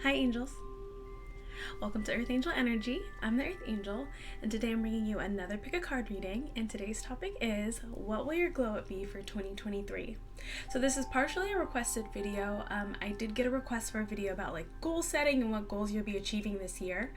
Hi angels, welcome to Earth Angel Energy. I'm the Earth Angel, and today I'm bringing you another pick a card reading, and today's topic is, what will your glow up be for 2023? So this is partially a requested video. I did get a request for a video about like goal setting and what goals you'll be achieving this year.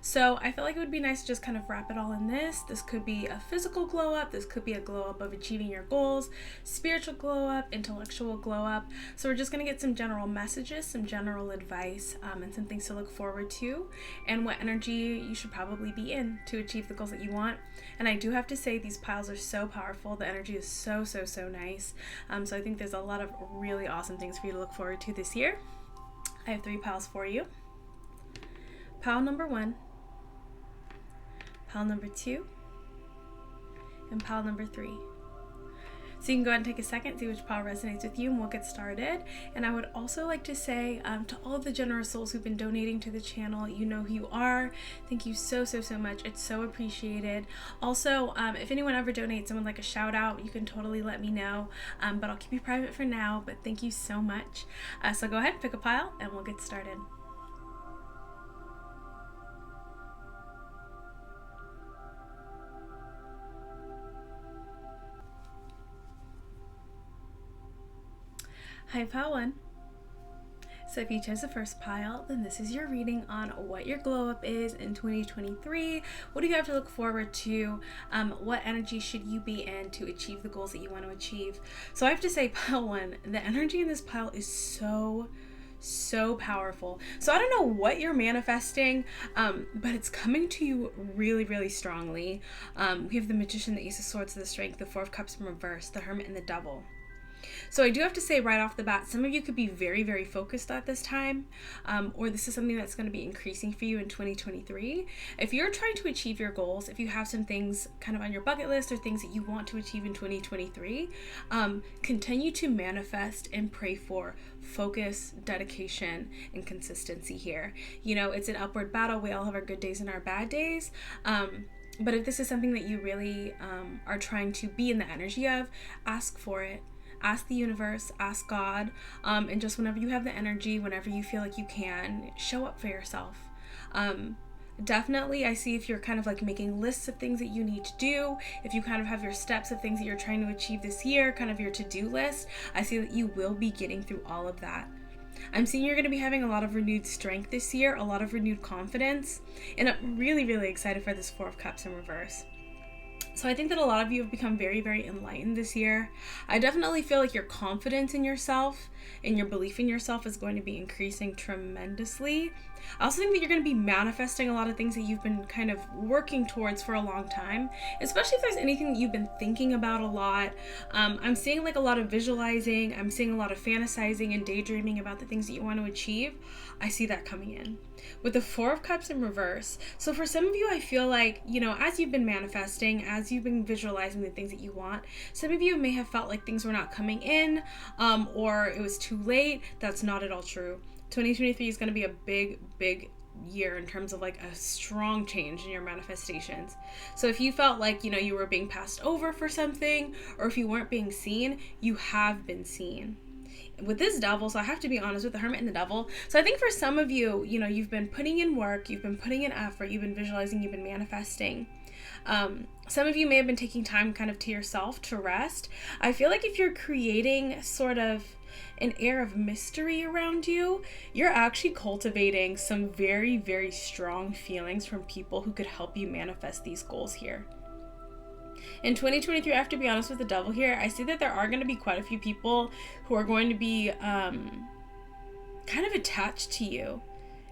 So I felt like it would be nice to just kind of wrap it all in this. This could be a physical glow up, this could be a glow up of achieving your goals, spiritual glow up, intellectual glow up. So we're just going to get some general messages, some general advice, and some things to look forward to, and what energy you should probably be in to achieve the goals that you want. And I do have to say, these piles are so powerful. The energy is so nice. So I think there's a lot of really awesome things for you to look forward to this year. I have 3 piles for you. Pile number 1, pile number 2, and pile number 3. So you can go ahead and take a second, see which pile resonates with you, and we'll get started. And I would also like to say to all of the generous souls who've been donating to the channel, you know who you are. Thank you so much. It's so appreciated. Also, if anyone ever donates and would like a shout out, you can totally let me know. But I'll keep you private for now, but thank you so much. So go ahead, pick a pile, and we'll get started. Hi, pile 1. So if you chose the first pile, then this is your reading on what your glow up is in 2023. What do you have to look forward to? What energy should you be in to achieve the goals that you want to achieve? So I have to say, pile 1, the energy in this pile is so powerful. So I don't know what you're manifesting, but it's coming to you really strongly. We have the Magician, the Ace of Swords, the Strength, the Four of Cups in reverse, the Hermit, and the Devil. So I do have to say right off the bat, some of you could be very focused at this time, or this is something that's going to be increasing for you in 2023. If you're trying to achieve your goals, if you have some things kind of on your bucket list or things that you want to achieve in 2023, continue to manifest and pray for focus, dedication, and consistency here. You know, it's an upward battle. We all have our good days and our bad days. But if this is something that you really are trying to be in the energy of, ask for it. Ask the universe, ask God, and just whenever you have the energy, whenever you feel like you can, show up for yourself. Definitely, I see if you're kind of like making lists of things that you need to do, if you kind of have your steps of things that you're trying to achieve this year, kind of your to-do list, I see that you will be getting through all of that. I'm seeing you're going to be having a lot of renewed strength this year, a lot of renewed confidence, and I'm really excited for this Four of Cups in reverse. So I think that a lot of you have become very enlightened this year. I definitely feel like your confidence in yourself and your belief in yourself is going to be increasing tremendously. I also think that you're going to be manifesting a lot of things that you've been kind of working towards for a long time, especially if there's anything that you've been thinking about a lot. I'm seeing like a lot of visualizing. I'm seeing a lot of fantasizing and daydreaming about the things that you want to achieve. I see that coming in with the Four of Cups in reverse. So for some of you, I feel like, you know, as you've been manifesting, as you've been visualizing the things that you want, some of you may have felt like things were not coming in, or it was too late. That's not at all true. 2023 is going to be a big year in terms of like a strong change in your manifestations. So if you felt like, you know, you were being passed over for something, or if you weren't being seen, you have been seen. With this Devil, so I have to be honest, with the Hermit and the Devil. So I think for some of you, you know, you've been putting in work, you've been putting in effort, you've been visualizing, you've been manifesting. Some of you may have been taking time kind of to yourself to rest. I feel like if you're creating sort of an air of mystery around you, you're actually cultivating some very strong feelings from people who could help you manifest these goals here. In 2023, I have to be honest with the Devil here, I see that there are going to be quite a few people who are going to be kind of attached to you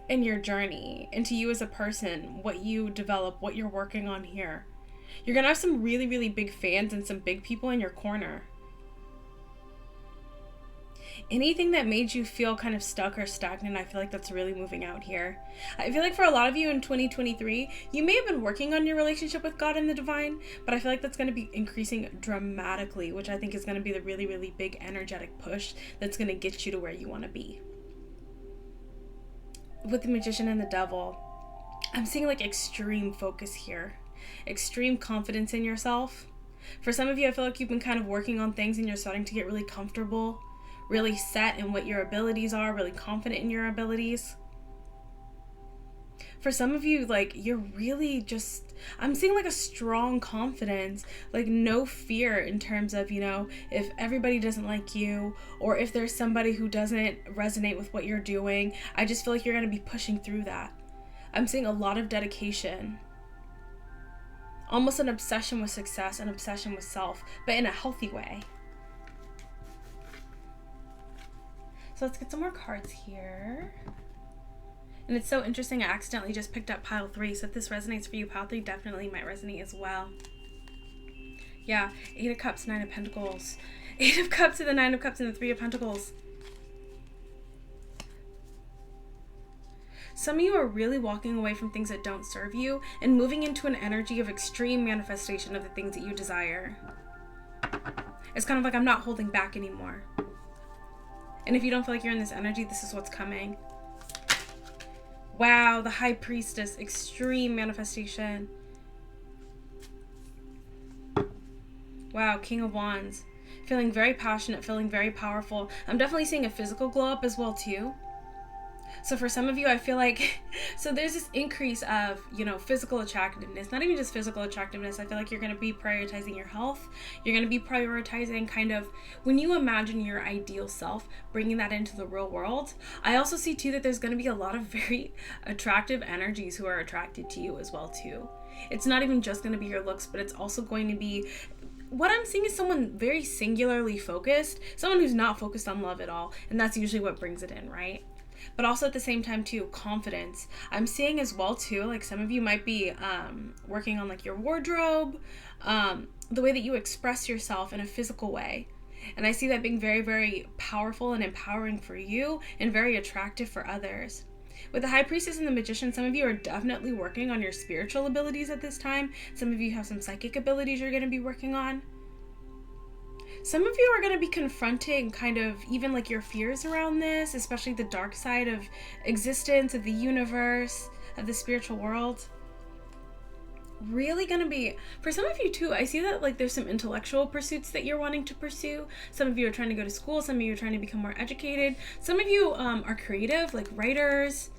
in your journey, and to you as a person, what you develop, what you're working on here. You're going to have some really big fans and some big people in your corner. Anything that made you feel kind of stuck or stagnant, I feel like that's really moving out here. I feel like for a lot of you in 2023, you may have been working on your relationship with God and the divine, but I feel like that's going to be increasing dramatically, which I think is going to be the really big energetic push that's going to get you to where you want to be. With the Magician and the Devil, I'm seeing like extreme focus here, extreme confidence in yourself. For some of you, I feel like you've been kind of working on things and you're starting to get really comfortable, really set in what your abilities are, really confident in your abilities. For some of you, like, you're really just, I'm seeing like a strong confidence, like no fear in terms of, if everybody doesn't like you, or if there's somebody who doesn't resonate with what you're doing. I just feel like you're going to be pushing through that. I'm seeing a lot of dedication, almost an obsession with success, an obsession with self, but in a healthy way. So let's get some more cards here. And it's so interesting, I accidentally just picked up pile 3, so if this resonates for you, pile 3 definitely might resonate as well. Yeah, 8 of Cups, 9 of Pentacles. 8 of Cups to the 9 of Cups and the 3 of Pentacles. Some of you are really walking away from things that don't serve you and moving into an energy of extreme manifestation of the things that you desire. It's kind of like, I'm not holding back anymore. And if you don't feel like you're in this energy, this is what's coming. Wow, the High Priestess, extreme manifestation. Wow, King of Wands. Feeling very passionate, feeling very powerful. I'm definitely seeing a physical glow up as well too. So for some of you, I feel like, so there's this increase of, physical attractiveness. Not even just physical attractiveness. I feel like you're going to be prioritizing your health. You're going to be prioritizing kind of, when you imagine your ideal self, bringing that into the real world. I also see too that there's going to be a lot of very attractive energies who are attracted to you as well too. It's not even just going to be your looks, but it's also going to be, what I'm seeing is someone very singularly focused, someone who's not focused on love at all. And that's usually what brings it in, right? But also at the same time too, confidence. I'm seeing as well too, like some of you might be working on like your wardrobe, the way that you express yourself in a physical way. And I see that being very, very powerful and empowering for you and very attractive for others. With the High Priestess and the Magician, some of you are definitely working on your spiritual abilities at this time. Some of you have some psychic abilities you're going to be working on. Some of you are going to be confronting kind of even like your fears around this, especially the dark side of existence, of the universe, of the spiritual world. Really going to be, for some of you too, I see that like there's some intellectual pursuits that you're wanting to pursue. Some of you are trying to go to school. Some of you are trying to become more educated. Some of you are creative, like writers.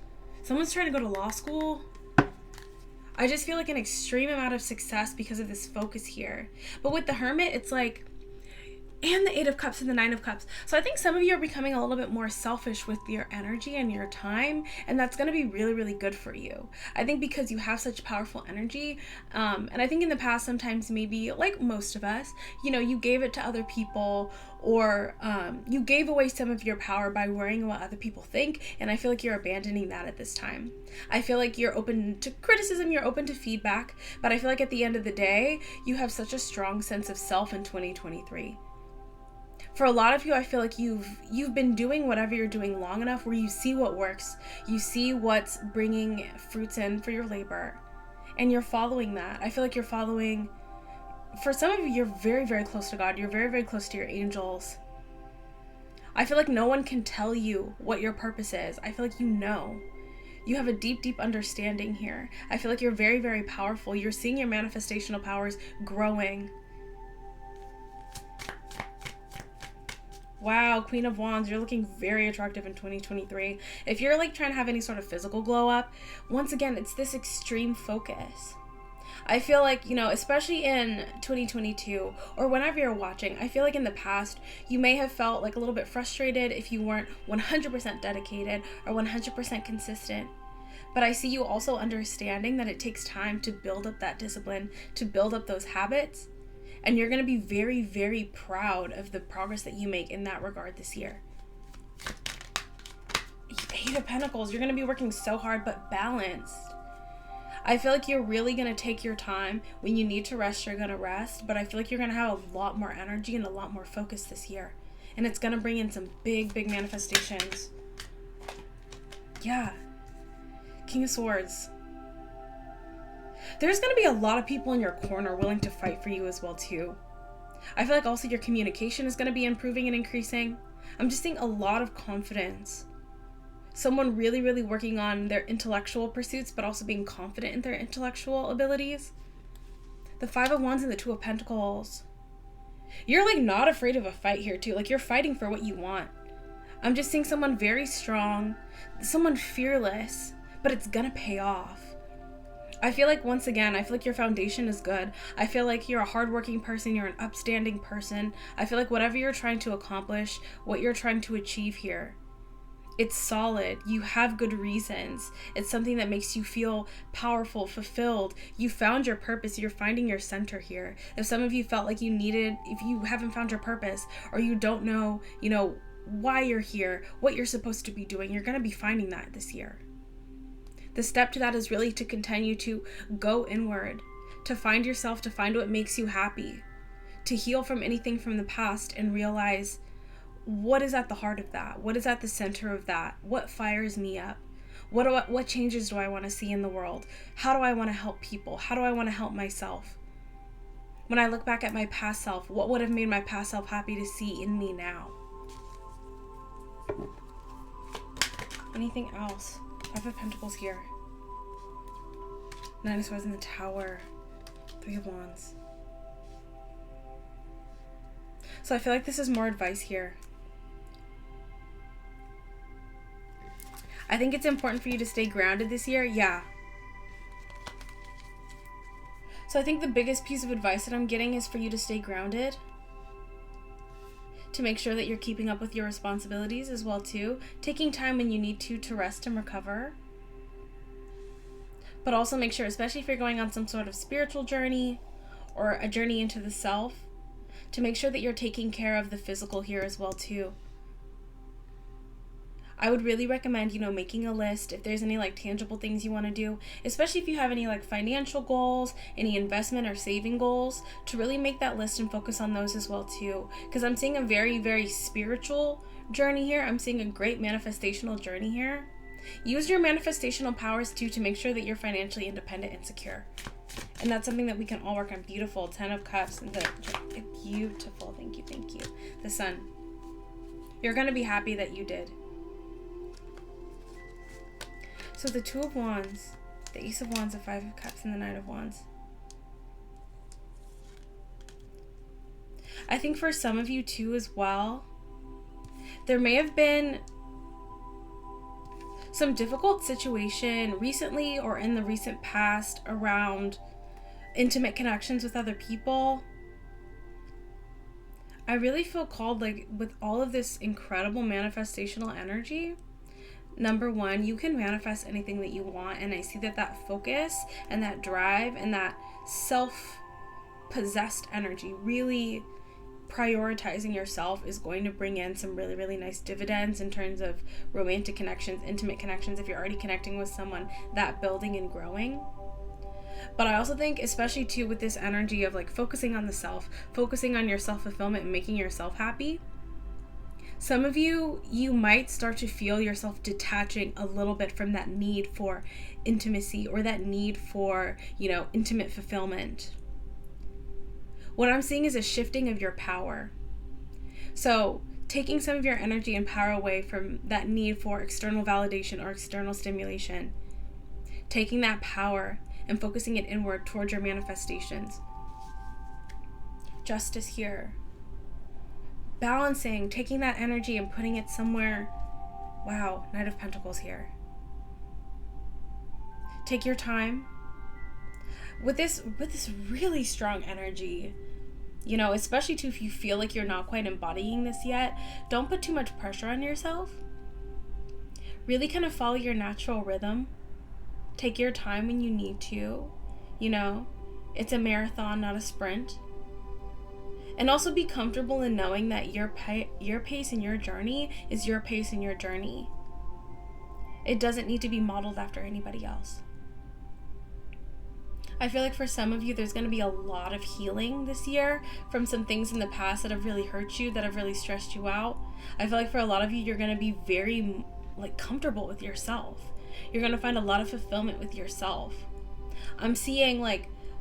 Someone's trying to go to law school. I just feel like an extreme amount of success because of this focus here. But with the Hermit, it's like, and the 8 of Cups and the 9 of Cups. So I think some of you are becoming a little bit more selfish with your energy and your time, and that's going to be really, really good for you. I think because you have such powerful energy, and I think in the past sometimes maybe, like most of us, you gave it to other people, or you gave away some of your power by worrying what other people think, and I feel like you're abandoning that at this time. I feel like you're open to criticism, you're open to feedback, but I feel like at the end of the day, you have such a strong sense of self in 2023. For a lot of you, I feel like you've been doing whatever you're doing long enough where you see what works, you see what's bringing fruits in for your labor, and you're following that. I feel like you're following, for some of you, you're very, very close to God. You're very, very close to your angels. I feel like no one can tell you what your purpose is. I feel like you have a deep, deep understanding here. I feel like you're very, very powerful. You're seeing your manifestational powers growing. Wow, Queen of Wands, you're looking very attractive in 2023. If you're like trying to have any sort of physical glow up, once again, it's this extreme focus. I feel like, especially in 2022 or whenever you're watching, I feel like in the past, you may have felt like a little bit frustrated if you weren't 100% dedicated or 100% consistent. But I see you also understanding that it takes time to build up that discipline, to build up those habits. And you're going to be very, very proud of the progress that you make in that regard this year. 8 of Pentacles, you're going to be working so hard, but balanced. I feel like you're really going to take your time. When you need to rest, you're going to rest. But I feel like you're going to have a lot more energy and a lot more focus this year. And it's going to bring in some big, big manifestations. Yeah. King of Swords. There's going to be a lot of people in your corner willing to fight for you as well too. I feel like also your communication is going to be improving and increasing. I'm just seeing a lot of confidence. Someone really, really working on their intellectual pursuits, but also being confident in their intellectual abilities. The 5 of Wands and the 2 of Pentacles. You're like not afraid of a fight here too. Like you're fighting for what you want. I'm just seeing someone very strong, someone fearless, but it's gonna pay off. I feel like, once again, I feel like your foundation is good. I feel like you're a hardworking person. You're an upstanding person. I feel like whatever you're trying to accomplish, what you're trying to achieve here, it's solid. You have good reasons. It's something that makes you feel powerful, fulfilled. You found your purpose. You're finding your center here. If some of you felt like if you haven't found your purpose, or you don't know, why you're here, what you're supposed to be doing, you're going to be finding that this year. The step to that is really to continue to go inward, to find yourself, to find what makes you happy, to heal from anything from the past and realize what is at the heart of that, what is at the center of that, what fires me up, what changes do I want to see in the world, how do I want to help people, how do I want to help myself. When I look back at my past self, what would have made my past self happy to see in me now? Anything else? Five of Pentacles here. Nine of Swords in the Tower. Three of Wands. So I feel like this is more advice here. I think it's important for you to stay grounded this year. Yeah. So I think the biggest piece of advice that I'm getting is for you to stay grounded. To make sure that you're keeping up with your responsibilities as well too. Taking time when you need to rest and recover. But also make sure, especially if you're going on some sort of spiritual journey or a journey into the self, to make sure that you're taking care of the physical here as well too. I would really recommend, making a list if there's any tangible things you want to do, especially if you have any financial goals, any investment or saving goals, to really make that list and focus on those as well too. Because I'm seeing a very, very spiritual journey here. I'm seeing a great manifestational journey here. Use your manifestational powers too to make sure that you're financially independent and secure. And that's something that we can all work on. Beautiful. 10 of Cups. And beautiful. Thank you. The Sun. You're going to be happy that you did. So the Two of Wands, the Ace of Wands, the Five of Cups, and the Knight of Wands. I think for some of you too as well, there may have been some difficult situation recently or in the recent past around intimate connections with other people. I really feel called, with all of this incredible manifestational energy, number one, you can manifest anything that you want. And I see that focus and that drive and that self-possessed energy, really prioritizing yourself, is going to bring in some really, really nice dividends in terms of romantic connections, intimate connections. If you're already connecting with someone, that building and growing. But I also think, especially too with this energy of focusing on the self, focusing on your self-fulfillment and making yourself happy, some of you might start to feel yourself detaching a little bit from that need for intimacy or that need for, intimate fulfillment. What I'm seeing is a shifting of your power. So taking some of your energy and power away from that need for external validation or external stimulation. Taking that power and focusing it inward towards your manifestations. Justice here. Balancing, taking that energy and putting it somewhere. Wow, Knight of Pentacles here. Take your time. With this really strong energy, especially too if you feel like you're not quite embodying this yet, don't put too much pressure on yourself. Really kind of follow your natural rhythm. Take your time when you need to. It's a marathon, not a sprint. And also be comfortable in knowing that your pace and your journey is your pace and your journey. It doesn't need to be modeled after anybody else. I feel like for some of you, there's going to be a lot of healing this year from some things in the past that have really hurt you, that have really stressed you out. I feel like for a lot of you, you're going to be very comfortable with yourself. You're going to find a lot of fulfillment with yourself. I'm seeing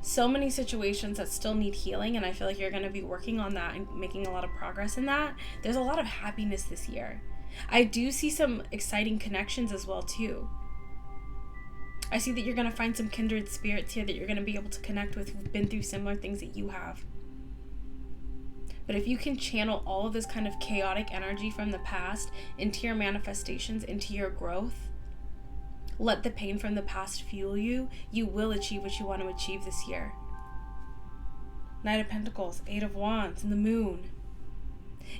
so many situations that still need healing, and I feel like you're going to be working on that and making a lot of progress in that. There's a lot of happiness this year. I do see some exciting connections as well too. I see that you're going to find some kindred spirits here that you're going to be able to connect with who've been through similar things that you have. But if you can channel all of this kind of chaotic energy from the past into your manifestations, into your growth, Let the pain from the past fuel you. You will achieve what you want to achieve this year. Knight of Pentacles, Eight of Wands, and the Moon.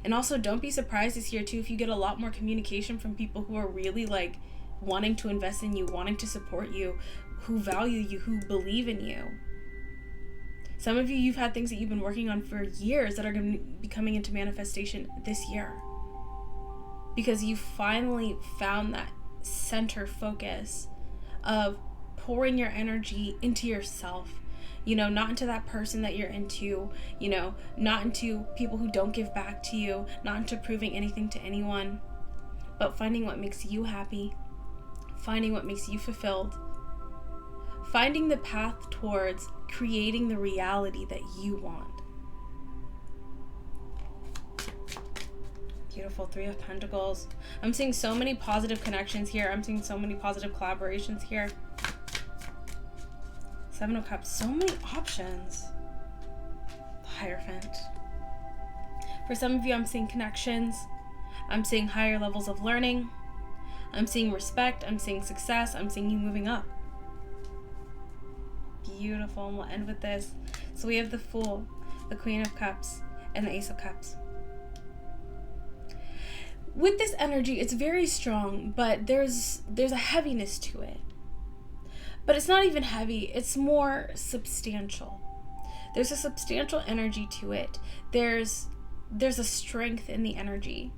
And also, don't be surprised this year too if you get a lot more communication from people who are really like wanting to invest in you, wanting to support you, who value you, who believe in you. Some of you, you've had things that you've been working on for years that are going to be coming into manifestation this year. Because you finally found that center focus of pouring your energy into yourself. Not into that person that you're into, not into people who don't give back to you, not into proving anything to anyone, but finding what makes you happy, finding what makes you fulfilled, finding the path towards creating the reality that you want. Beautiful. Three of Pentacles. I'm seeing so many positive connections here. I'm seeing so many positive collaborations here. Seven of Cups. So many options. The Hierophant. For some of you, I'm seeing connections. I'm seeing higher levels of learning. I'm seeing respect. I'm seeing success. I'm seeing you moving up. Beautiful. And we'll end with this. So we have the Fool, the Queen of Cups, and the Ace of Cups. With this energy, it's very strong, but there's a heaviness to it. But it's not even heavy, it's more substantial. There's a substantial energy to it. There's a strength in the energy.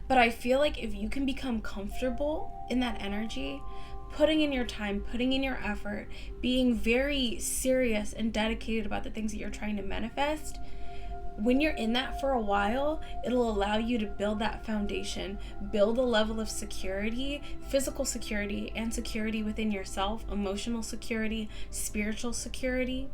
But I feel like if you can become comfortable in that energy, putting in your time, putting in your effort, being very serious and dedicated about the things that you're trying to manifest, when you're in that for a while, it'll allow you to build that foundation, build a level of security, physical security, and security within yourself, emotional security, spiritual security.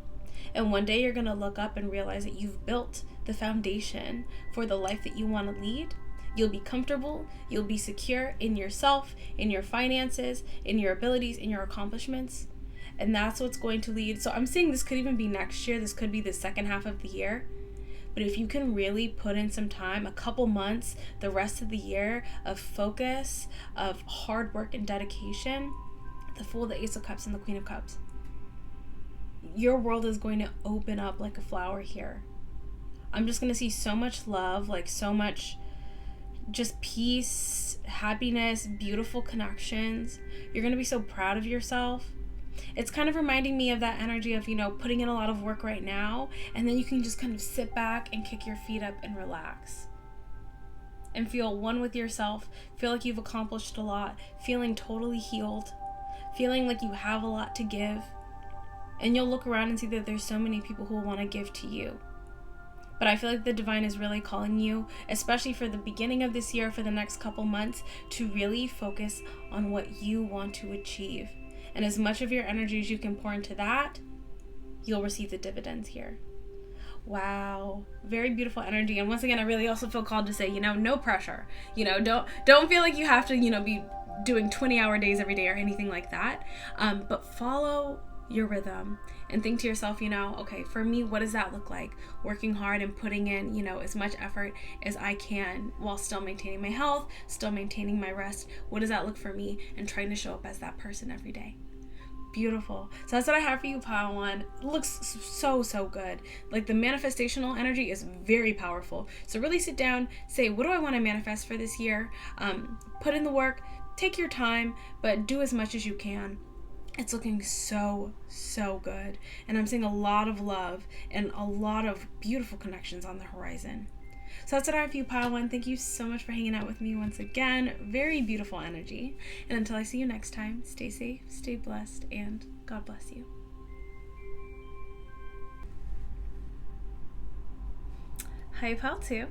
And one day you're going to look up and realize that you've built the foundation for the life that you want to lead. You'll be comfortable, you'll be secure in yourself, in your finances, in your abilities, in your accomplishments. And that's what's going to lead. So I'm saying this could even be next year. This could be the second half of the year. But if you can really put in some time, a couple months, the rest of the year of focus, of hard work and dedication, the Fool, the Ace of Cups, and the Queen of Cups, your world is going to open up like a flower here. I'm just going to see so much love, like so much just peace, happiness, beautiful connections. You're going to be so proud of yourself. It's kind of reminding me of that energy of, putting in a lot of work right now, and then you can just kind of sit back and kick your feet up and relax. And feel one with yourself, feel like you've accomplished a lot, feeling totally healed, feeling like you have a lot to give. And you'll look around and see that there's so many people who will want to give to you. But I feel like the divine is really calling you, especially for the beginning of this year, for the next couple months, to really focus on what you want to achieve. And as much of your energy as you can pour into that, you'll receive the dividends here. Wow. Very beautiful energy. And once again, I really also feel called to say, no pressure. Don't feel like you have to, be doing 20-hour days every day or anything like that. But follow your rhythm and think to yourself, okay, for me, what does that look like? Working hard and putting in, as much effort as I can while still maintaining my health, still maintaining my rest. What does that look for me? And trying to show up as that person every day. Beautiful. So that's what I have for you, Pile 1. It looks so good. Like the manifestational energy is very powerful. So really sit down, say, what do I want to manifest for this year? Put in the work, take your time, but do as much as you can. It's looking so good. And I'm seeing a lot of love and a lot of beautiful connections on the horizon. So that's what I have for you, Pile 1. Thank you so much for hanging out with me once again. Very beautiful energy. And until I see you next time, stay safe, stay blessed, and God bless you. Hi, Pile 2.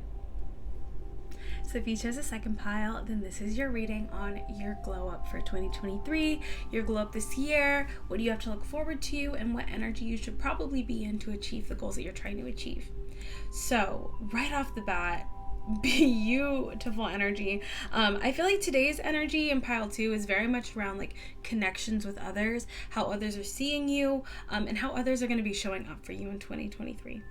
So if you chose a second pile, then this is your reading on your glow up for 2023, your glow up this year. What do you have to look forward to, and what energy you should probably be in to achieve the goals that you're trying to achieve. So right off the bat, beautiful energy. I feel like today's energy in pile 2 is very much around like connections with others, how others are seeing you, and how others are going to be showing up for you in 2023.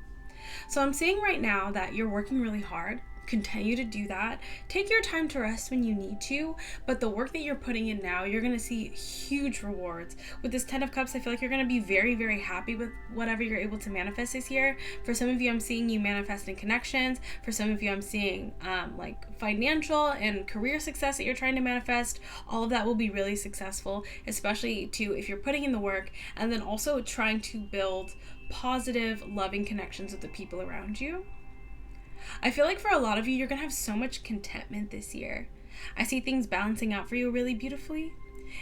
So I'm seeing right now that you're working really hard Continue to do that. Take your time to rest when you need to, but the work that you're putting in now, you're going to see huge rewards. With this 10 of Cups, I feel like you're going to be very, very happy with whatever you're able to manifest this year. For some of you, I'm seeing you manifesting connections. For some of you, I'm seeing like financial and career success that you're trying to manifest. All of that will be really successful, especially too if you're putting in the work, and then also trying to build positive, loving connections with the people around you. I feel like for a lot of you, you're going to have so much contentment this year. I see things balancing out for you really beautifully.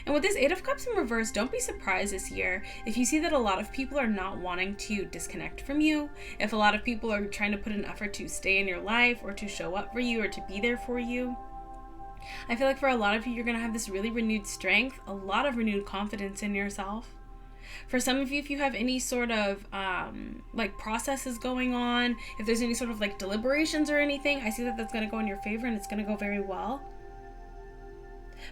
And with this 8 of Cups in reverse, don't be surprised this year if you see that a lot of people are not wanting to disconnect from you. If a lot of people are trying to put an effort to stay in your life or to show up for you or to be there for you. I feel like for a lot of you, you're going to have this really renewed strength, a lot of renewed confidence in yourself. For some of you, if you have any sort of like processes going on, if there's any sort of like deliberations or anything, I see that that's going to go in your favor and it's going to go very well.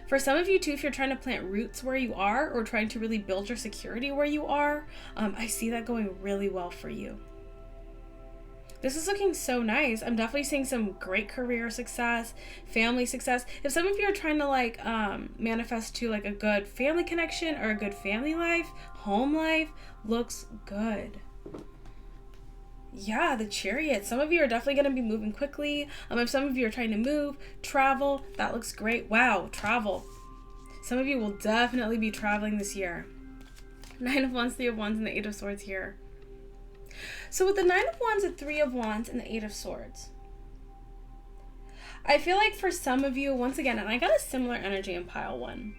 For some of you too, if you're trying to plant roots where you are or trying to really build your security where you are, I see that going really well for you. This is looking so nice. I'm definitely seeing some great career success, family success. If some of you are trying to like manifest to like a good family connection or a good family life, home life, looks good. Yeah, the Chariot. Some of you are definitely going to be moving quickly. If some of you are trying to move, travel, that looks great. Wow, travel. Some of you will definitely be traveling this year. 9 of Wands, 3 of Wands, and the 8 of Swords here. So with the 9 of Wands, the 3 of Wands, and the 8 of Swords, I feel like for some of you, once again, and I got a similar energy in pile 1,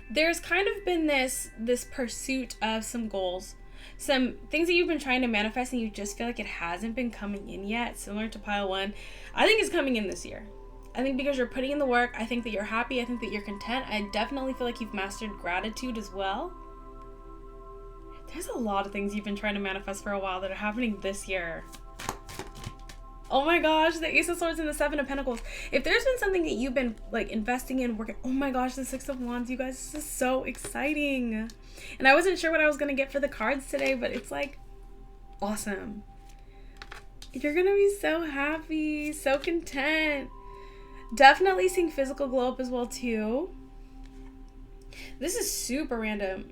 there's kind of been this pursuit of some goals, some things that you've been trying to manifest and you just feel like it hasn't been coming in yet, similar to pile 1. I think it's coming in this year. I think because you're putting in the work, I think that you're happy, I think that you're content. I definitely feel like you've mastered gratitude as well. There's a lot of things you've been trying to manifest for a while that are happening this year. Oh my gosh, the Ace of Swords and the 7 of Pentacles. If there's been something that you've been like investing in, working, oh my gosh, the 6 of Wands, you guys, this is so exciting. And I wasn't sure what I was going to get for the cards today, but it's like awesome. You're going to be so happy, so content. Definitely seeing physical glow up as well too. This is super random.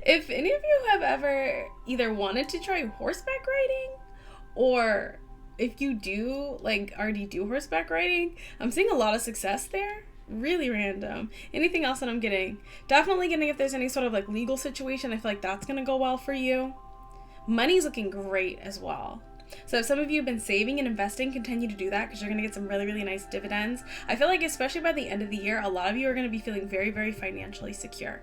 If any of you have ever either wanted to try horseback riding, or if you do like already do horseback riding, I'm seeing a lot of success there. Really random. Anything else that I'm getting? Definitely getting if there's any sort of like legal situation, I feel like that's gonna go well for you. Money's looking great as well. So if some of you have been saving and investing, continue to do that because you're going to get some really, really nice dividends. I feel like especially by the end of the year, a lot of you are going to be feeling very, very financially secure.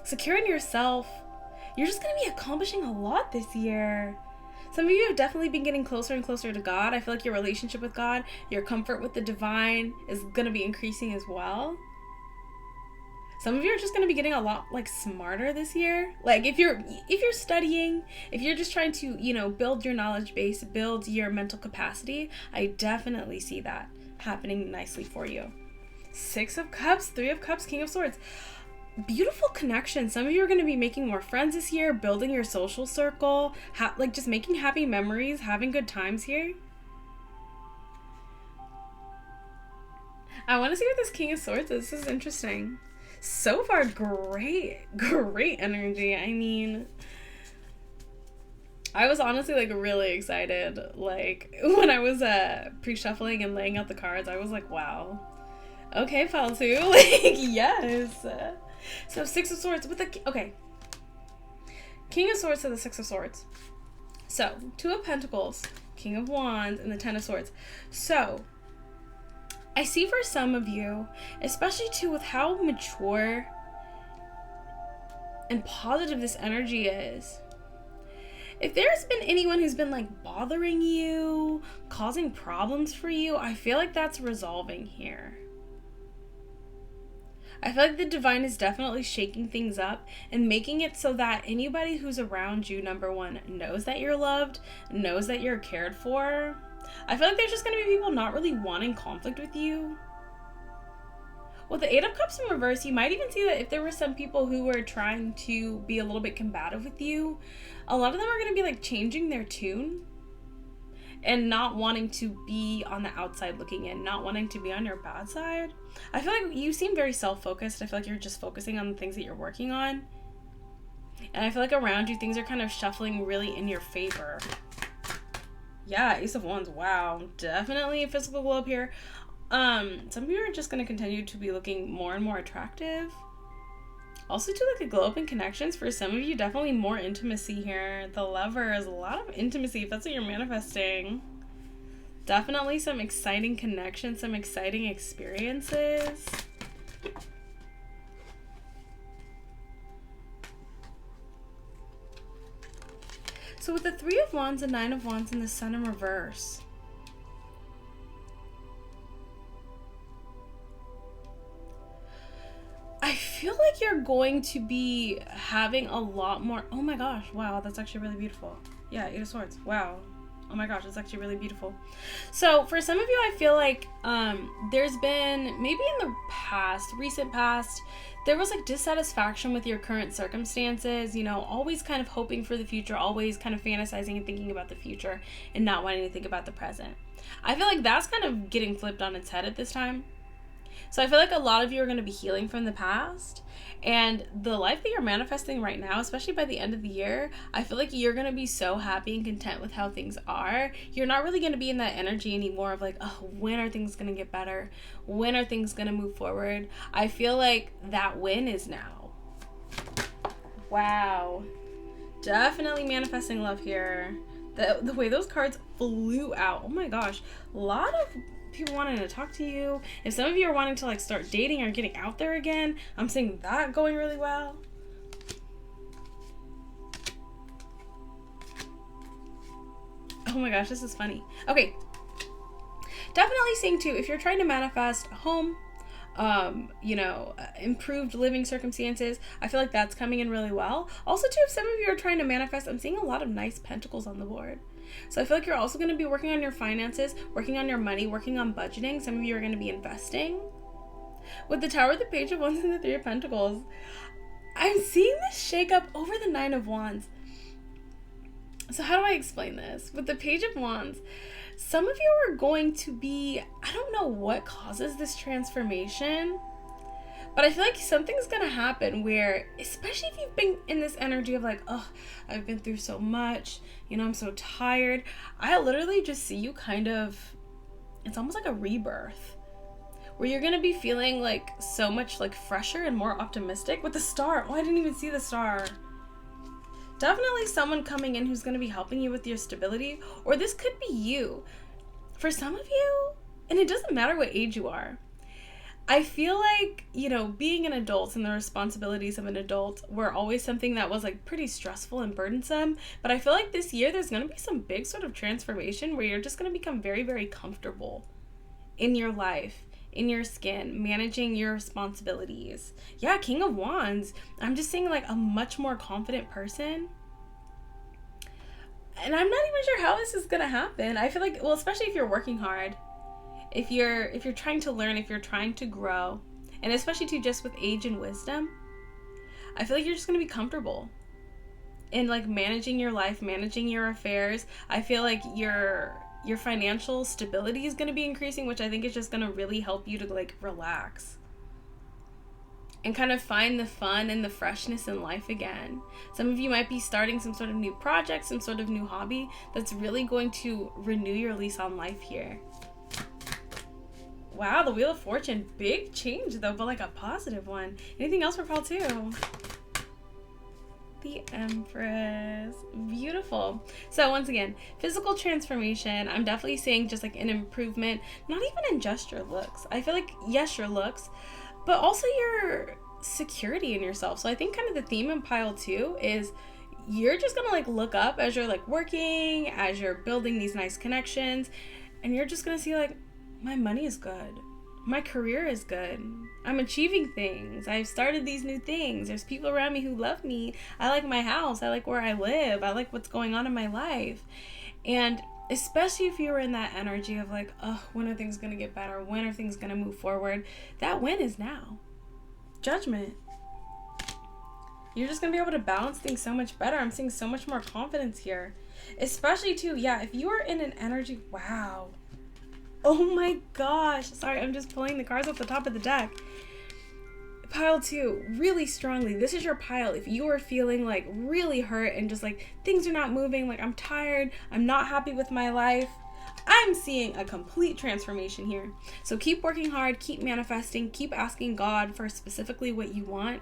Secure in yourself. You're just going to be accomplishing a lot this year. Some of you have definitely been getting closer and closer to God. I feel like your relationship with God, your comfort with the divine is going to be increasing as well. Some of you are just going to be getting a lot like smarter this year. Like if you're studying, if you're just trying to, build your knowledge base, build your mental capacity, I definitely see that happening nicely for you. 6 of Cups, 3 of Cups, King of Swords. Beautiful connection. Some of you are going to be making more friends this year, building your social circle, like just making happy memories, having good times here. I want to see what this King of Swords is. This is interesting. So far, great energy. I mean, I was honestly like really excited. Like when I was pre-shuffling and laying out the cards, I was like, wow. Okay, pile 2. Like, yes. So 6 of Swords with the, okay. King of Swords to the 6 of Swords. So 2 of Pentacles, King of Wands, and the 10 of Swords. So I see for some of you, especially too with how mature and positive this energy is, if there's been anyone who's been like bothering you, causing problems for you, I feel like that's resolving here. I feel like the divine is definitely shaking things up and making it so that anybody who's around you, number one, knows that you're loved, knows that you're cared for. I feel like there's just going to be people not really wanting conflict with you. With the 8 of Cups in reverse, you might even see that if there were some people who were trying to be a little bit combative with you, a lot of them are going to be like changing their tune. and not wanting to be on the outside looking in, not wanting to be on your bad side. I feel like you seem very self-focused. I feel like you're just focusing on the things that you're working on. And I feel like around you, things are kind of shuffling really in your favor. Yeah, Ace of Wands. Wow. Definitely a physical glow up here. Some of you are just going to continue to be looking more and more attractive. Also, to like a glow up in connections, for some of you, definitely more intimacy here. The Lovers, a lot of intimacy, if that's what you're manifesting. Definitely some exciting connections, some exciting experiences. So with the Three of Wands, the Nine of Wands, and the Sun in reverse, I feel like you're going to be having a lot more. Oh my gosh, wow, that's actually really beautiful. Yeah, Eight of Swords. Wow. Oh my gosh, it's actually really beautiful. So for some of you, I feel like there's been, maybe in the past, recent past, there was like dissatisfaction with your current circumstances, you know, always kind of hoping for the future, always kind of fantasizing and thinking about the future and not wanting to think about the present. I feel like that's kind of getting flipped on its head at this time. So I feel like a lot of you are going to be healing from the past, and the life that you're manifesting right now, especially by the end of the year, I feel like you're going to be so happy and content with how things are. You're not really going to be in that energy anymore of like, oh, when are things going to get better? When are things going to move forward? I feel like that win is now. Wow. Definitely manifesting love here. The way those cards flew out. Oh my gosh. A lot of people wanting to talk to you. If some of you are wanting to like start dating or getting out there again, I'm seeing that going really well. Oh my gosh, this is funny. Okay, definitely seeing too, if you're trying to manifest a home, improved living circumstances, I feel like that's coming in really well. Also too, if some of you are trying to manifest, I'm seeing a lot of nice pentacles on the board. So I feel like you're also going to be working on your finances, working on your money, working on budgeting. Some of you are going to be investing. With the Tower, the Page of Wands, and the Three of Pentacles, I'm seeing this shake up over the Nine of Wands. So how do I explain this? With the Page of Wands, some of you are going to be, I don't know what causes this transformation, but I feel like something's going to happen where, especially if you've been in this energy of like, oh, I've been through so much, you know, I'm so tired. I literally just see you kind of, it's almost like a rebirth where you're going to be feeling like so much like fresher and more optimistic with the Star. Oh, I didn't even see the Star. Definitely someone coming in who's going to be helping you with your stability, or this could be you. For some of you, and it doesn't matter what age you are, I feel like, you know, being an adult and the responsibilities of an adult were always something that was like pretty stressful and burdensome. But I feel like this year there's going to be some big sort of transformation where you're just going to become very, very comfortable in your life, in your skin, managing your responsibilities. Yeah, King of Wands. I'm just seeing like a much more confident person. And I'm not even sure how this is going to happen. I feel like, well, especially if you're working hard. If you're trying to learn, if you're trying to grow, and especially too just with age and wisdom, I feel like you're just going to be comfortable in like managing your life, managing your affairs. I feel like your financial stability is going to be increasing, which I think is just going to really help you to like relax and kind of find the fun and the freshness in life again. Some of you might be starting some sort of new project, some sort of new hobby that's really going to renew your lease on life here. Wow, the Wheel of Fortune. Big change, though, but like a positive one. Anything else for pile 2? The Empress. Beautiful. So once again, physical transformation. I'm definitely seeing just like an improvement, not even in just your looks. I feel like, yes, your looks, but also your security in yourself. So I think kind of the theme in pile 2 is you're just going to like look up as you're like working, as you're building these nice connections, and you're just going to see like, my money is good. My career is good. I'm achieving things. I've started these new things. There's people around me who love me. I like my house. I like where I live. I like what's going on in my life. And especially if you're in that energy of like, oh, when are things going to get better? When are things going to move forward? That win is now. Judgment. You're just going to be able to balance things so much better. I'm seeing so much more confidence here. Especially too, yeah, if you are in an energy, wow. Oh my gosh. Sorry, I'm just pulling the cards off the top of the deck. Pile 2, really strongly, this is your pile. If you are feeling like really hurt and just like things are not moving, like I'm tired, I'm not happy with my life, I'm seeing a complete transformation here. So keep working hard, keep manifesting, keep asking God for specifically what you want,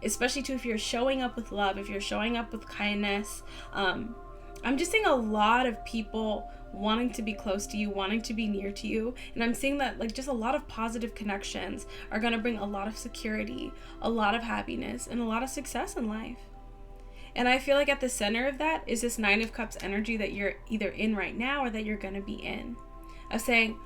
especially too if you're showing up with love, if you're showing up with kindness. I'm just seeing a lot of people wanting to be close to you, wanting to be near to you. And I'm seeing that like just a lot of positive connections are going to bring a lot of security, a lot of happiness, and a lot of success in life. And I feel like at the center of that is this 9 of Cups energy that you're either in right now or that you're going to be in. Of saying,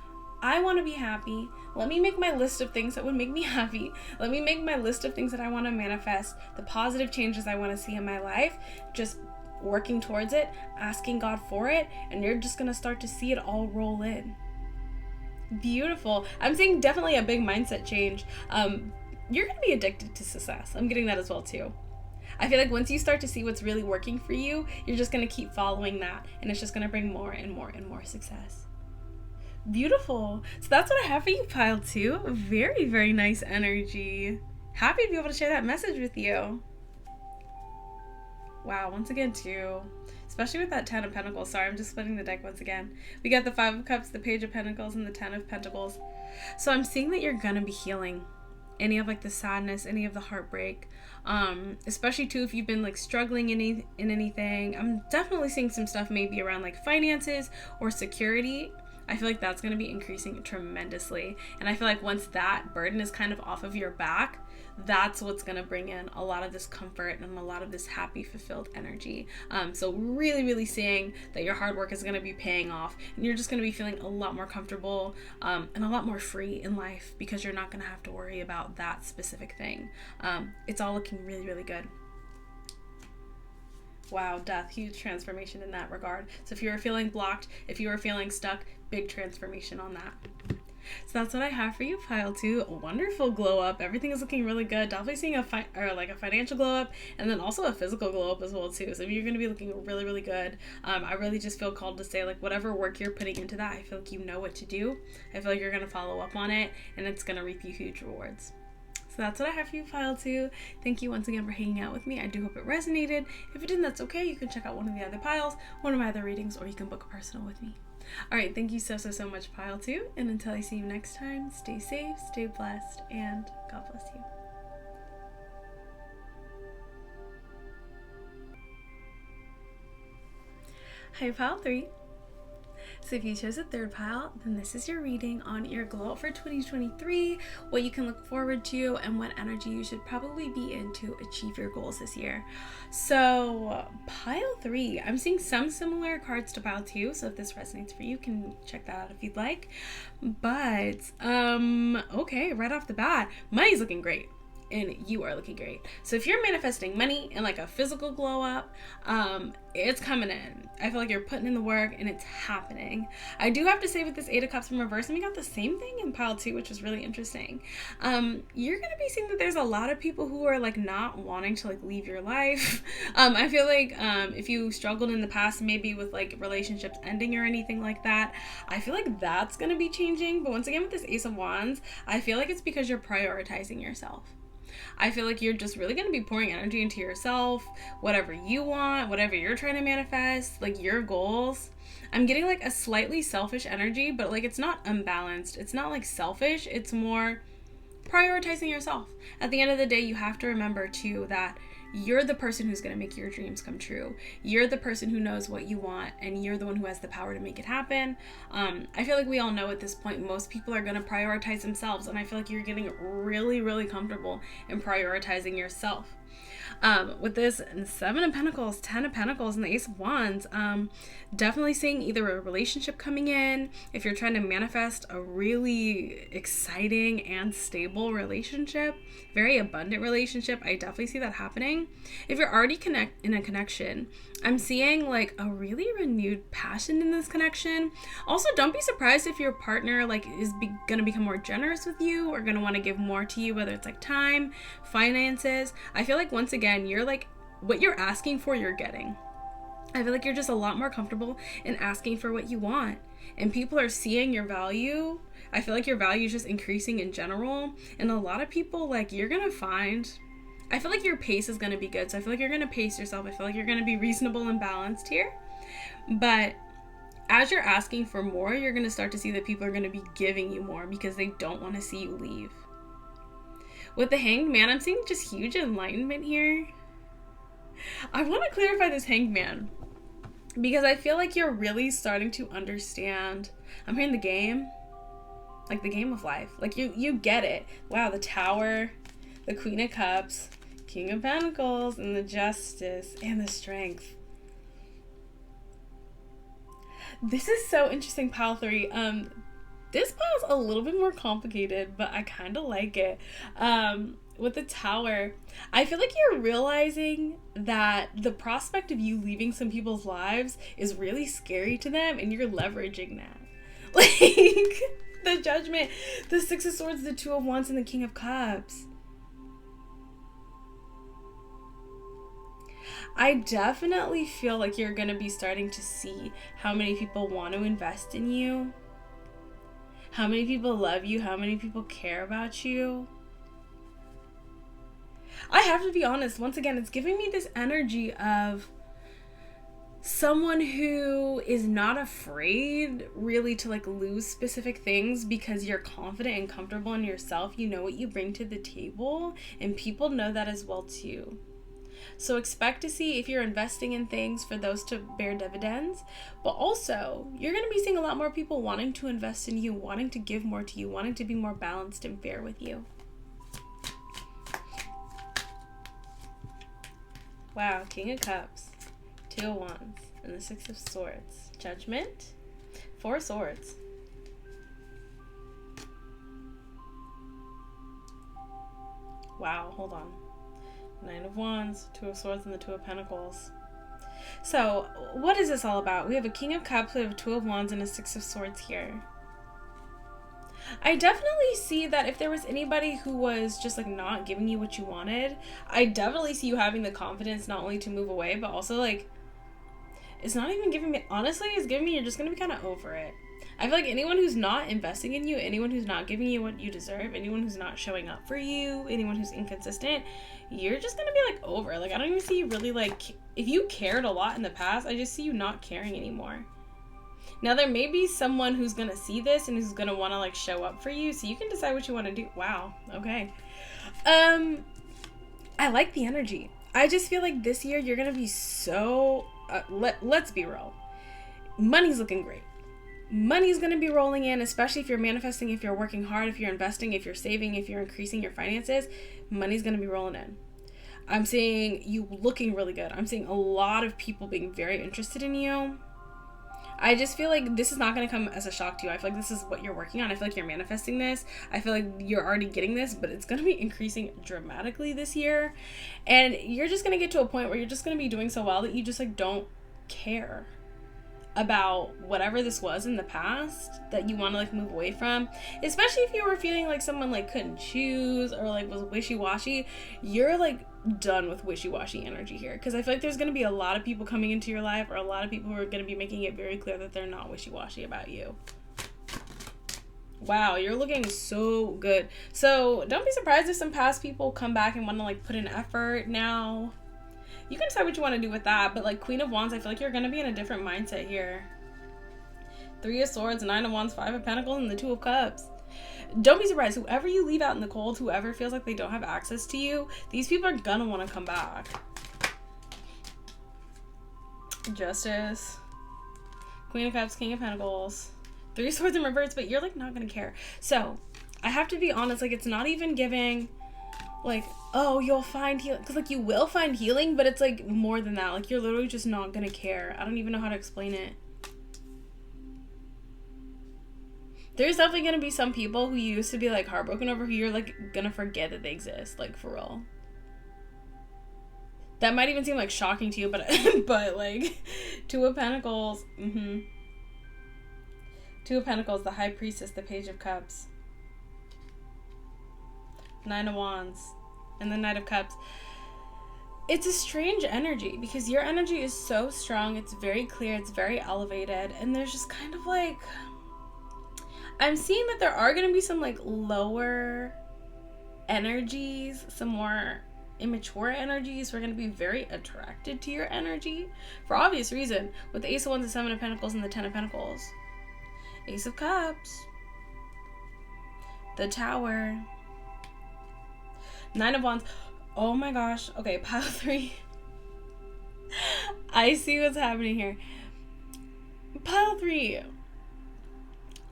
I want to be happy. Let me make my list of things that would make me happy. Let me make my list of things that I want to manifest, the positive changes I want to see in my life. Just working towards it, asking God for it, and you're just going to start to see it all roll in. Beautiful. I'm seeing definitely a big mindset change. You're going to be addicted to success. I'm getting that as well too. I feel like once you start to see what's really working for you, you're just going to keep following that, and it's just going to bring more and more and more success. Beautiful. So that's what I have for you, Pile 2. Very, very nice energy. Happy to be able to share that message with you. Wow, once again too, especially with that 10 of Pentacles. Sorry, I'm just splitting the deck once again. We got the 5 of Cups, the Page of Pentacles, and the 10 of Pentacles. So I'm seeing that you're gonna be healing any of like the sadness, any of the heartbreak, especially too if you've been like struggling in anything. I'm definitely seeing some stuff maybe around like finances or security. I feel like that's going to be increasing tremendously. And I feel like once that burden is kind of off of your back, that's what's going to bring in a lot of this comfort and a lot of this happy, fulfilled energy. So really, really seeing that your hard work is going to be paying off, and you're just going to be feeling a lot more comfortable and a lot more free in life because you're not going to have to worry about that specific thing. It's all looking really, really good. Wow, Death, huge transformation in that regard. So if you were feeling blocked, if you were feeling stuck, big transformation on that. So that's what I have for you, Pile 2. A wonderful glow up. Everything is looking really good. Definitely seeing a financial glow up, and then also a physical glow up as well too. So you're going to be looking really, really good. I really just feel called to say like whatever work you're putting into that, I feel like you know what to do. I feel like you're going to follow up on it, and it's going to reap you huge rewards. So that's what I have for you, Pile 2. Thank you once again for hanging out with me. I do hope it resonated. If it didn't, that's okay. You can check out one of the other piles, one of my other readings, or you can book a personal with me. All right, thank you so much, Pile 2. And until I see you next time, stay safe, stay blessed, and God bless you. Hi, Pile 3. So if you chose a third pile, then this is your reading on your glow up for 2023, what you can look forward to, and what energy you should probably be in to achieve your goals this year. So pile 3, I'm seeing some similar cards to pile 2, so if this resonates for you, you can check that out if you'd like. But okay, right off the bat, money's looking great. And you are looking great. So if you're manifesting money and like a physical glow up, it's coming in. I feel like you're putting in the work and it's happening. I do have to say with this 8 of Cups in reverse, and we got the same thing in pile 2, which is really interesting. You're going to be seeing that there's a lot of people who are like not wanting to like leave your life. I feel like if you struggled in the past, maybe with like relationships ending or anything like that, I feel like that's going to be changing. But once again, with this Ace of Wands, I feel like it's because you're prioritizing yourself. I feel like you're just really going to be pouring energy into yourself, whatever you want, whatever you're trying to manifest, like your goals. I'm getting like a slightly selfish energy, but like it's not unbalanced. It's not like selfish. It's more prioritizing yourself. At the end of the day, you have to remember too that you're the person who's going to make your dreams come true. You're the person who knows what you want, and you're the one who has the power to make it happen. I feel like we all know at this point, most people are going to prioritize themselves, and I feel like you're getting really, really comfortable in prioritizing yourself. With this 7 of Pentacles, 10 of Pentacles, and the Ace of Wands, definitely seeing either a relationship coming in, if you're trying to manifest a really exciting and stable relationship, very abundant relationship, I definitely see that happening. If you're already in a connection, I'm seeing like a really renewed passion in this connection. Also, don't be surprised if your partner like is gonna become more generous with you or gonna want to give more to you, whether it's like time, finances. I feel like once again, you're like what you're asking for, you're getting. I feel like you're just a lot more comfortable in asking for what you want. And people are seeing your value. I feel like your value is just increasing in general. And a lot of people, like, you're going to find... I feel like your pace is going to be good. So I feel like you're going to pace yourself. I feel like you're going to be reasonable and balanced here. But as you're asking for more, you're going to start to see that people are going to be giving you more because they don't want to see you leave. With the Hanged Man, I'm seeing just huge enlightenment here. I want to clarify this Hanged Man because I feel like you're really starting to understand. I'm hearing the game, like the game of life. Like you get it. Wow, the Tower, the Queen of Cups, King of Pentacles, and the Justice, and the Strength. This is so interesting, pile 3. This pile's a little bit more complicated, but I kind of like it. With the Tower, I feel like you're realizing that the prospect of you leaving some people's lives is really scary to them, and you're leveraging that. Like, the Judgment, the Six of Swords, the Two of Wands, and the King of Cups. I definitely feel like you're going to be starting to see how many people want to invest in you, how many people love you, how many people care about you. I have to be honest, once again, it's giving me this energy of someone who is not afraid really to like lose specific things because you're confident and comfortable in yourself. You know what you bring to the table, and people know that as well too. So expect to see if you're investing in things for those to bear dividends, but also you're going to be seeing a lot more people wanting to invest in you, wanting to give more to you, wanting to be more balanced and fair with you. Wow, King of Cups, Two of Wands, and the Six of Swords. Judgment, Four of Swords. Wow, hold on. Nine of Wands, Two of Swords, and the Two of Pentacles. So, what is this all about? We have a King of Cups, we have a Two of Wands, and a Six of Swords here. I definitely see that if there was anybody who was just like not giving you what you wanted, I definitely see you having the confidence not only to move away, but also like, it's not even giving me, honestly, it's giving me you're just going to be kind of over it. I feel like anyone who's not investing in you, anyone who's not giving you what you deserve, anyone who's not showing up for you, anyone who's inconsistent, you're just going to be like over. Like, I don't even see you really like, if you cared a lot in the past, I just see you not caring anymore. Now, there may be someone who's going to see this and who's going to want to, like, show up for you, so you can decide what you want to do. Wow. Okay. I like the energy. I just feel like this year you're going to be so... let's be real. Money's looking great. Money's going to be rolling in, especially if you're manifesting, if you're working hard, if you're investing, if you're saving, if you're increasing your finances. Money's going to be rolling in. I'm seeing you looking really good. I'm seeing a lot of people being very interested in you. I just feel like this is not going to come as a shock to you. I feel like this is what you're working on. I feel like you're manifesting this. I feel like you're already getting this, but it's going to be increasing dramatically this year. And you're just going to get to a point where you're just going to be doing so well that you just like don't care about whatever this was in the past that you want to like move away from. Especially if you were feeling like someone like couldn't choose or like was wishy-washy. You're like done with wishy-washy energy here, because I feel like there's going to be a lot of people coming into your life, or a lot of people who are going to be making it very clear that they're not wishy-washy about you. Wow, you're looking so good. So don't be surprised if some past people come back and want to like put in effort now. You can decide what you want to do with that, but like Queen of Wands, I feel like you're going to be in a different mindset here. Three of Swords, Nine of Wands, Five of Pentacles, and the Two of Cups. Don't be surprised. Whoever you leave out in the cold, whoever feels like they don't have access to you, these people are gonna want to come back. Justice, Queen of Cups, King of Pentacles, Three of Swords in reverse, but you're like not gonna care. So I have to be honest, like it's not even giving like, oh, you'll find healing, because like you will find healing, but it's like more than that. Like you're literally just not gonna care. I don't even know how to explain it. There's definitely going to be some people who you used to be, like, heartbroken over who you're, like, going to forget that they exist. Like, for real. That might even seem, like, shocking to you, but, like, Two of Pentacles. Two of Pentacles, the High Priestess, the Page of Cups. Nine of Wands. And the Knight of Cups. it's a strange energy because your energy is so strong. It's very clear. It's very elevated. And there's just kind of like, I'm seeing that there are going to be some like lower energies, some more immature energies who are going to be very attracted to your energy for obvious reason, with the Ace of Wands, the Seven of Pentacles, and the Ten of Pentacles. Ace of Cups, the Tower, Nine of Wands. Oh my gosh. Okay, pile 3. I see what's happening here. Pile 3.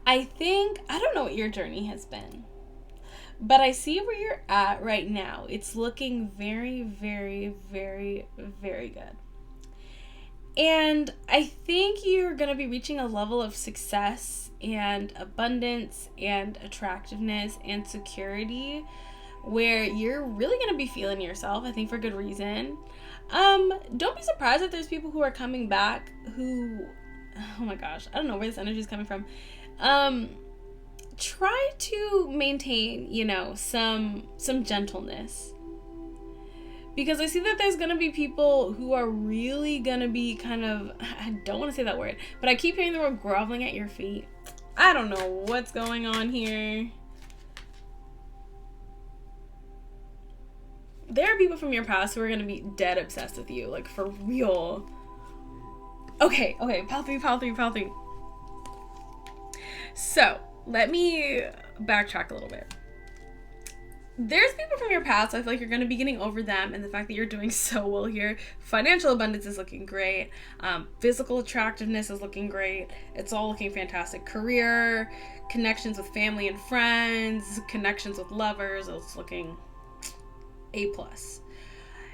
I don't know what your journey has been, but I see where you're at right now. It's looking very, very, very, very good. And I think you're going to be reaching a level of success and abundance and attractiveness and security where you're really going to be feeling yourself, I think for good reason. Don't be surprised that there's people who are coming back who, oh my gosh, I don't know where this energy is coming from. Try to maintain, some gentleness. Because I see that there's going to be people who are really going to be kind of, I don't want to say that word, but I keep hearing the word groveling at your feet. I don't know what's going on here. There are people from your past who are going to be dead obsessed with you, like for real. Okay, pile 3. So, let me backtrack a little bit. There's people from your past, I feel like you're going to be getting over them, and the fact that you're doing so well here. Financial abundance is looking great. Physical attractiveness is looking great. It's all looking fantastic. Career, connections with family and friends, connections with lovers, it's looking A+.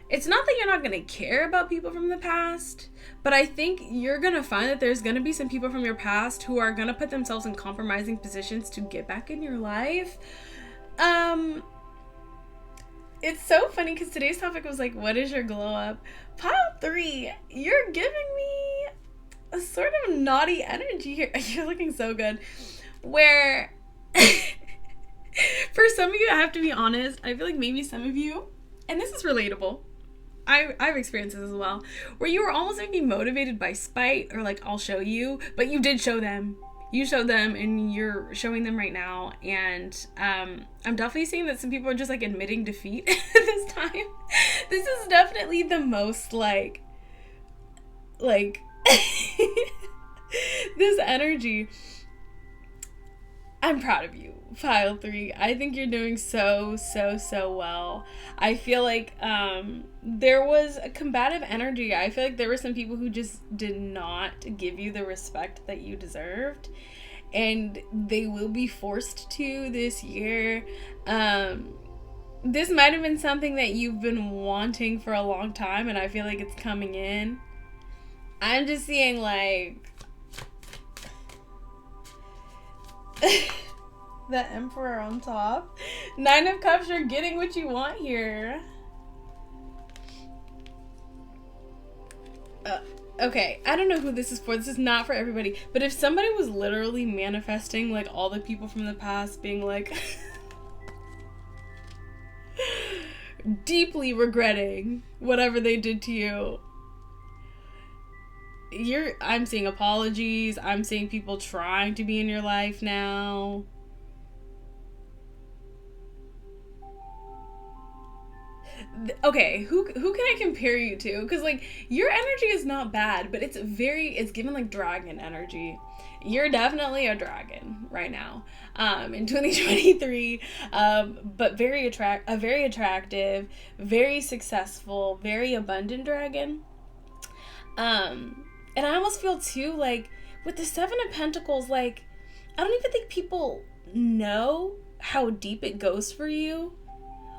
It's not that you're not going to care about people from the past, but I think you're going to find that there's going to be some people from your past who are going to put themselves in compromising positions to get back in your life. It's so funny because today's topic was like, what is your glow up? Pile 3, you're giving me a sort of naughty energy here. You're looking so good. Where, for some of you, I have to be honest, I feel like maybe some of you, and this is relatable, I've experienced this as well, where you were almost maybe motivated by spite or like, I'll show you, but you did show them. You showed them and you're showing them right now. And I'm definitely seeing that some people are just like admitting defeat this time. This is definitely the most like this energy. I'm proud of you, Pile 3. I think you're doing so well. I feel like there was a combative energy. I feel like there were some people who just did not give you the respect that you deserved, and they will be forced to this year. This might have been something that you've been wanting for a long time, and I feel like it's coming in. I'm just seeing like the Emperor on top. 9 of Cups, you're getting what you want here. Okay, I don't know who this is for. This is not for everybody. But if somebody was literally manifesting like all the people from the past being like deeply regretting whatever they did to you, I'm seeing apologies. I'm seeing people trying to be in your life now. Okay, who can I compare you to? Because like your energy is not bad, but it's given like dragon energy. You're definitely a dragon right now, in 2023. But very attractive, very successful, very abundant dragon. And I almost feel too like with the 7 of Pentacles, like I don't even think people know how deep it goes for you.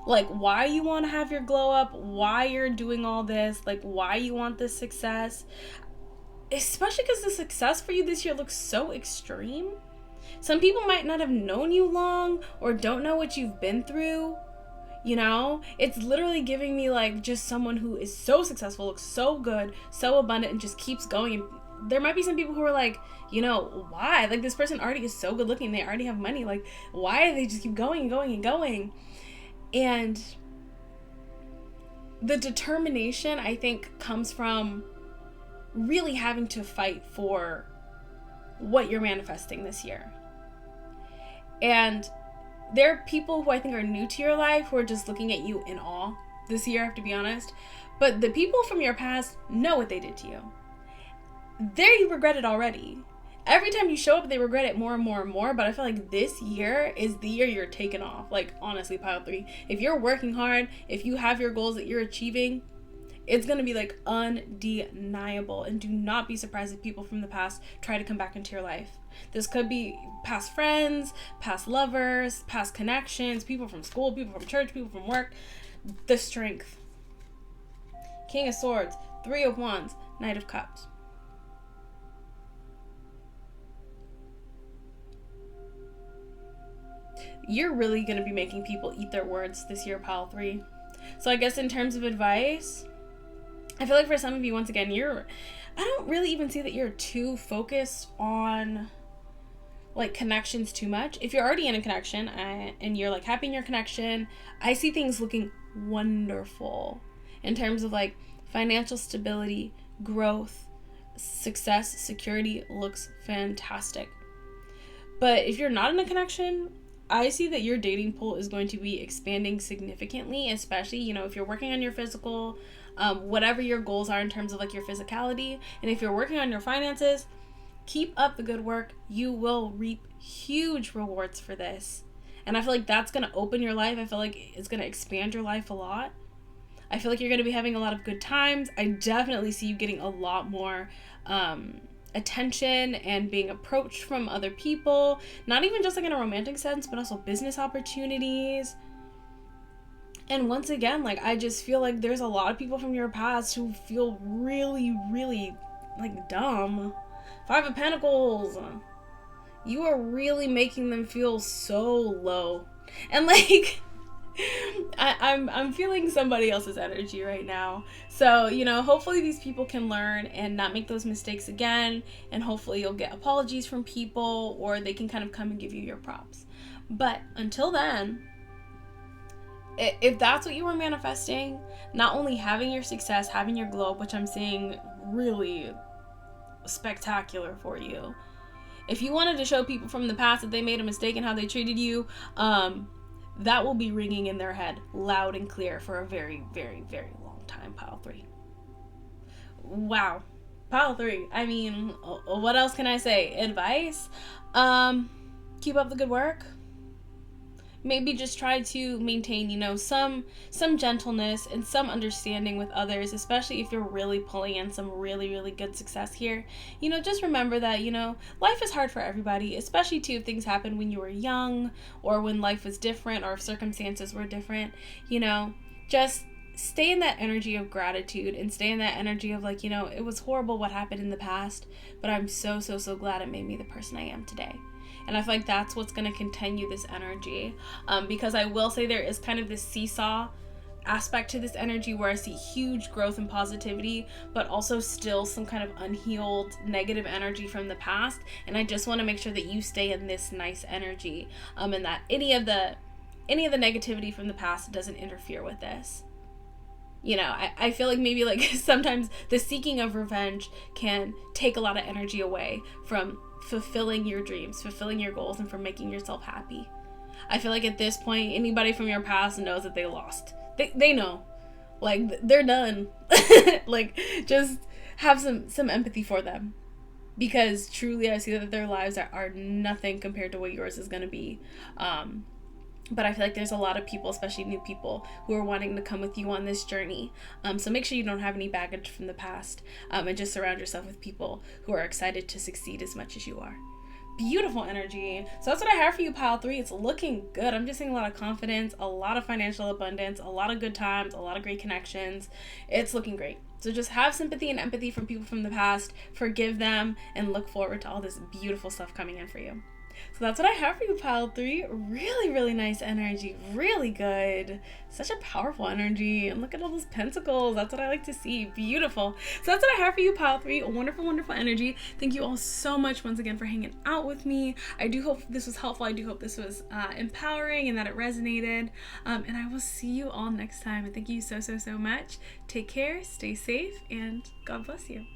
Like why you want to have your glow up, why you're doing all this, like why you want this success. Especially because the success for you this year looks so extreme. Some people might not have known you long or don't know what you've been through. It's literally giving me like just someone who is so successful, looks so good, so abundant, and just keeps going. And there might be some people who are like, why? Like this person already is so good looking, they already have money. Like why do they just keep going and going and going? And the determination, I think, comes from really having to fight for what you're manifesting this year. And there are people who I think are new to your life who are just looking at you in awe this year, I have to be honest. But the people from your past know what they did to you. They regret it already. Every time you show up, they regret it more and more and more. But I feel like this year is the year you're taking off. Like, honestly, pile 3. If you're working hard, if you have your goals that you're achieving, it's going to be like undeniable. And do not be surprised if people from the past try to come back into your life. This could be past friends, past lovers, past connections, people from school, people from church, people from work. The strength. King of Swords, 3 of Wands, Knight of Cups. You're really going to be making people eat their words this year, pile 3. So I guess in terms of advice, I feel like for some of you, once again, I don't really even see that you're too focused on like connections too much. If you're already in a connection and you're like happy in your connection, I see things looking wonderful in terms of like financial stability, growth, success, security looks fantastic. But if you're not in a connection, I see that your dating pool is going to be expanding significantly, especially, you know, if you're working on your physical, whatever your goals are in terms of like your physicality. And if you're working on your finances, keep up the good work. You will reap huge rewards for this. And I feel like that's going to open your life. I feel like it's going to expand your life a lot. I feel like you're going to be having a lot of good times. I definitely see you getting a lot more attention and being approached from other people, not even just like in a romantic sense, but also business opportunities. And once again, like, I just feel like there's a lot of people from your past who feel really, really like dumb. 5 of Pentacles. You are really making them feel so low. And like I'm feeling somebody else's energy right now. So, you know, hopefully these people can learn and not make those mistakes again. And hopefully you'll get apologies from people, or they can kind of come and give you your props. But until then, if that's what you were manifesting, not only having your success, having your glow, which I'm seeing really spectacular for you. If you wanted to show people from the past that they made a mistake in how they treated you, that will be ringing in their head loud and clear for a very, very, very long time, pile 3. Wow. Pile 3. I mean, what else can I say? Advice? Keep up the good work. Maybe just try to maintain, you know, some gentleness and some understanding with others, especially if you're really pulling in some really, really good success here. You know, just remember that, you know, life is hard for everybody, especially too if things happened when you were young or when life was different or if circumstances were different. You know, just stay in that energy of gratitude and stay in that energy of like, you know, it was horrible what happened in the past, but I'm so, so, so glad it made me the person I am today. And I feel like that's what's going to continue this energy. Because I will say there is kind of this seesaw aspect to this energy where I see huge growth and positivity, but also still some kind of unhealed negative energy from the past. And I just want to make sure that you stay in this nice energy, and that any of the negativity from the past doesn't interfere with this. You know, I feel like maybe like sometimes the seeking of revenge can take a lot of energy away from fulfilling your dreams, fulfilling your goals, and from making yourself happy. I feel like at this point, anybody from your past knows that they lost. They know. Like, they're done. Like, just have some empathy for them. Because truly, I see that their lives are nothing compared to what yours is going to be. But I feel like there's a lot of people, especially new people, who are wanting to come with you on this journey. So make sure you don't have any baggage from the past, and just surround yourself with people who are excited to succeed as much as you are. Beautiful energy. So that's what I have for you, pile 3. It's looking good. I'm just seeing a lot of confidence, a lot of financial abundance, a lot of good times, a lot of great connections. It's looking great. So just have sympathy and empathy from people from the past, forgive them, and look forward to all this beautiful stuff coming in for you. So that's what I have for you, pile 3. Really, really nice energy. Really good. Such a powerful energy. And look at all those pentacles. That's what I like to see. Beautiful. So that's what I have for you, pile 3. Wonderful, wonderful energy. Thank you all so much once again for hanging out with me. I do hope this was helpful. I do hope this was empowering and that it resonated. And I will see you all next time. And thank you so, so, so much. Take care, stay safe, and God bless you.